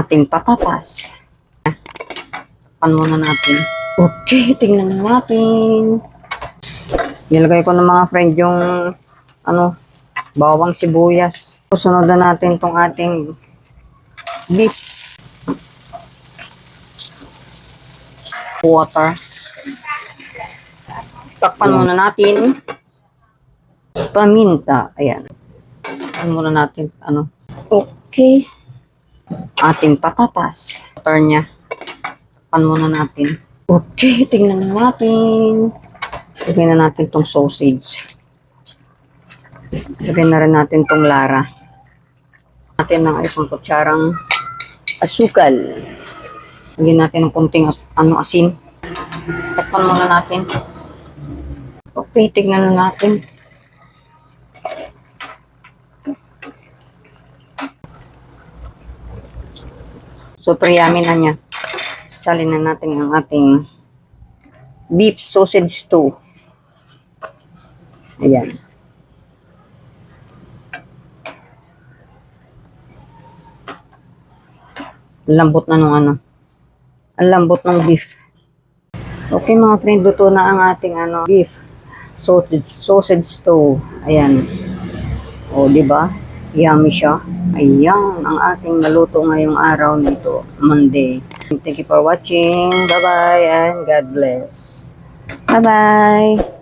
ating patatas. Pan muna natin. Okay, tingnan na natin. Nilagay ko ng mga friend yung bawang sibuyas. Susunod na natin tong ating beef. Water. Takpan muna natin. Paminta. Ayan. Takpan muna natin. Okay. Ating patatas. Water niya. Takpan muna natin. Okay. Tingnan na natin. Lagyan na natin tong sausage. Lagyan na rin natin tong lara. Natin ng isang kutsarang asukal. Lagyan natin ng konting asin. Takpan muna natin. Okay, tignan na natin. Super yummy na niya. Salin na natin ang ating beef sausage stew. Ayan. Lambot na nung ang lambot ng beef. Okay mga friend, luto na ang ating beef sausage stew. Ayan. O, di ba? Yummy siya. Ayan ang ating naluto ngayong araw nito, Monday. Thank you for watching. Bye-bye and God bless. Bye-bye.